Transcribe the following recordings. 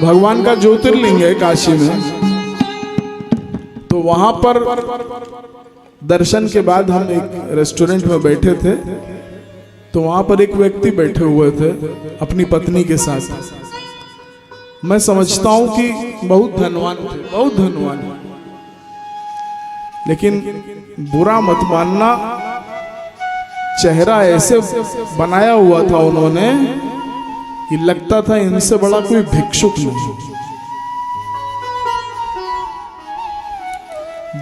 भगवान का ज्योतिर्लिंग है काशी में। तो वहां पर दर्शन के बाद हम एक रेस्टोरेंट में बैठे थे, तो वहां पर एक व्यक्ति बैठे हुए थे अपनी पत्नी के साथ। मैं समझता हूं कि बहुत धनवान थे, बहुत धनवान, लेकिन बुरा मत मानना, चेहरा ऐसे बनाया हुआ था उन्होंने कि लगता था इनसे बड़ा कोई भिक्षुक नहीं।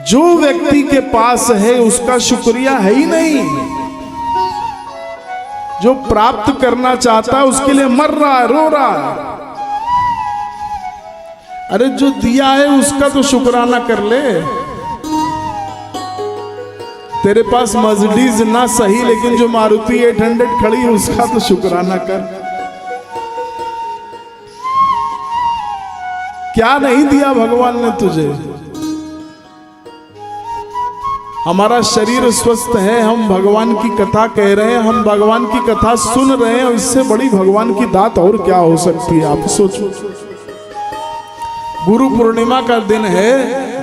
जो व्यक्ति के पास है उसका शुक्रिया है ही नहीं, जो प्राप्त करना चाहता है उसके लिए मर रहा है, रो रहा है। अरे जो दिया है उसका तो शुक्राना कर ले। तेरे पास मर्सिडीज ना सही, लेकिन जो मारुति 800 खड़ी है उसका तो शुक्राना कर। क्या नहीं दिया भगवान ने तुझे। हमारा शरीर स्वस्थ है, हम भगवान की कथा कह रहे हैं, हम भगवान की कथा सुन रहे हैं, इससे बड़ी भगवान की दात और क्या हो सकती है। आप सोचो, गुरु पूर्णिमा का दिन है,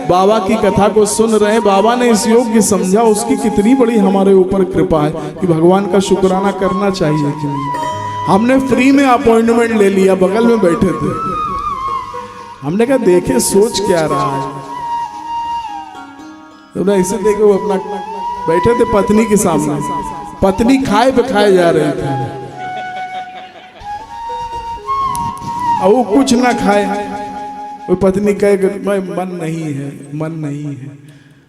बाबा की कथा को सुन रहे हैं, बाबा ने इस योग्य समझा, उसकी कितनी बड़ी हमारे ऊपर कृपा है कि भगवान का शुक्राना करना चाहिए कि नहीं। हमने फ्री में अपॉइंटमेंट ले लिया, बगल में बैठे थे, हमने कहा देखे सोच क्या रहा है। तो ऐसे देखे वो अपना बैठे थे पत्नी के सामने, पत्नी खाए पे खाए जा रहे थे और वो कुछ ना खाए। वो पत्नी कहे मैं मन नहीं है, मन नहीं है।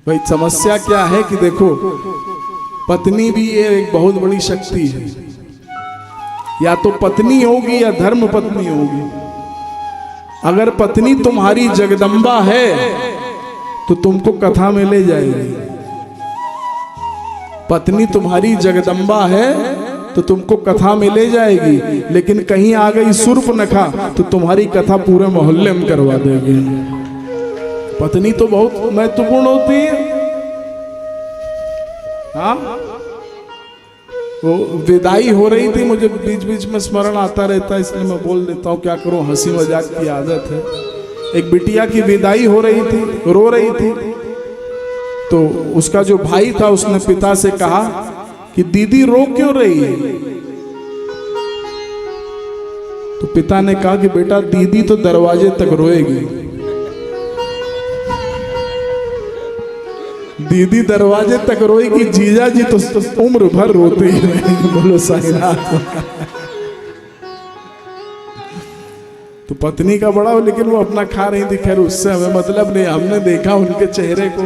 भाई समस्या क्या है कि देखो, पत्नी भी ये एक बहुत बड़ी शक्ति है, या तो पत्नी होगी या धर्म पत्नी होगी। अगर पत्नी तुम्हारी जगदम्बा है तो तुमको कथा में ले जाएगी। पत्नी तुम्हारी जगदम्बा है तो तुमको कथा में ले जाएगी, लेकिन कहीं आ गई शूर्पणखा तो तुम्हारी कथा पूरे मोहल्ले में करवा देगी। पत्नी तो बहुत महत्वपूर्ण होती है। हाँ, वो विदाई हो रही थी, मुझे बीच बीच में स्मरण आता रहता है इसलिए मैं बोल देता हूँ, क्या करूँ, हंसी मजाक की आदत है। एक बिटिया की विदाई हो रही थी, रो रही थी, तो उसका जो भाई था उसने पिता से कहा कि दीदी रो क्यों रही है। तो पिता ने कहा कि बेटा दीदी तो दरवाजे तक रोएगी, दीदी दरवाजे तक रोएगी, जीजा जी तो उम्र भर रोते ही रहेंगे। बोलो साईनाथ। तो पत्नी का बड़ा हो, लेकिन वो अपना खा रही थी, खैर उससे हमें मतलब नहीं। हमने देखा उनके चेहरे को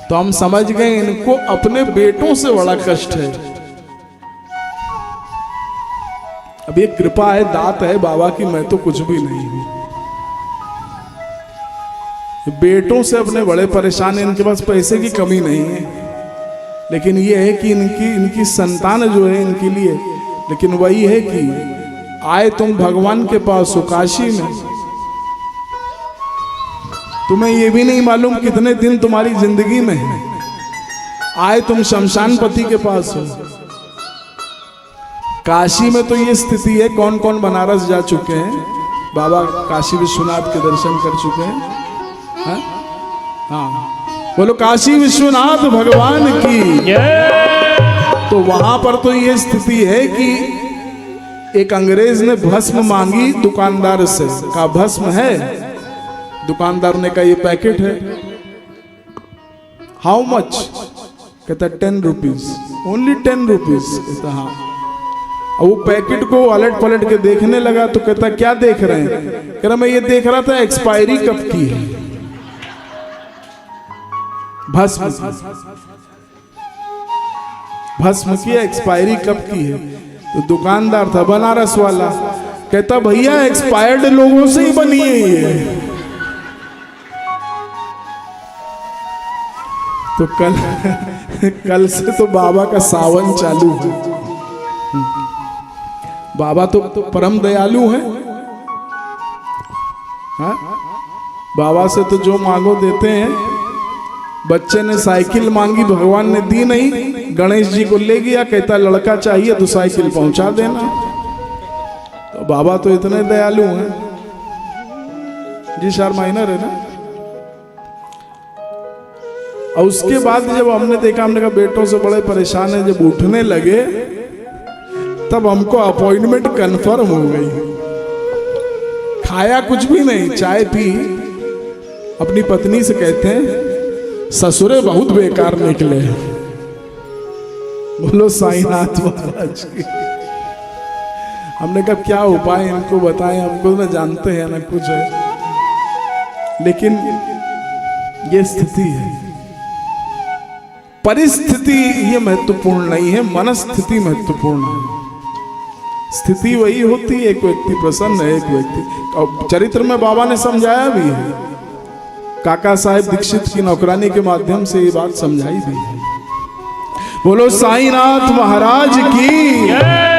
तो हम समझ गए इनको अपने बेटों से बड़ा कष्ट है। अब ये कृपा है, दात है बाबा की, मैं तो कुछ भी नहीं हूं। बेटों से अपने बड़े परेशान हैं, इनके पास पैसे की कमी नहीं है, लेकिन ये है कि इनकी संतान जो है इनके लिए, लेकिन वही है कि आए तुम भगवान के पास हो काशी में, तुम्हें ये भी नहीं मालूम कितने दिन तुम्हारी जिंदगी में है। आए तुम शमशान पति के पास हो। काशी में तो ये स्थिति है, कौन कौन बनारस जा चुके हैं, बाबा काशी विश्वनाथ के दर्शन कर चुके हैं। हाँ, बोलो काशी विश्वनाथ भगवान की। तो वहां पर तो ये स्थिति है कि एक अंग्रेज ने भस्म मांगी दुकानदार से, कहा भस्म है। दुकानदार ने कहा ये पैकेट है। How much? कहता 10 रुपीज, ओनली 10 रुपीज। कहता हाँ। अब वो पैकेट को अलट पलट के देखने लगा तो कहता क्या देख रहे हैं? कह रहा मैं ये देख रहा था एक्सपायरी कब की है भस्म, भस्म की एक्सपायरी कब की है। तो दुकानदार था बनारस वाला, कहता भैया एक्सपायर्ड लोगों से ही बनी है ये। तो कल से तो बाबा का सावन चालू है। बाबा तो परम दयालु हैं। हाँ? बाबा से तो जो मांगो देते हैं। बच्चे ने साइकिल मांगी, भगवान ने दी नहीं, गणेश जी को ले गया, कहता लड़का चाहिए तो साइकिल पहुंचा देना। तो बाबा तो इतने दयालु हैं। जी सर माइनर है ना। और उसके बाद जब हमने देखा, हमने कहा बेटों से बड़े परेशान है, जब उठने लगे तब हमको अपॉइंटमेंट कंफर्म हो गई। खाया कुछ भी नहीं, चाय पी, अपनी पत्नी से कहते हैं ससुरे बहुत बेकार निकले। बोलो साईनाथ महाराज की। हमने कहा क्या उपाय इनको बताएं, हमको ना जानते हैं ना कुछ है, लेकिन ये स्थिति है। परिस्थिति ये महत्वपूर्ण नहीं है, मनस्थिति महत्वपूर्ण है। स्थिति वही होती है, एक व्यक्ति प्रसन्न है, एक व्यक्ति, और चरित्र में बाबा ने समझाया भी है, काका साहेब दीक्षित की नौकरानी के माध्यम से ये बात समझाई भी है। बोलो साईनाथ महाराज की।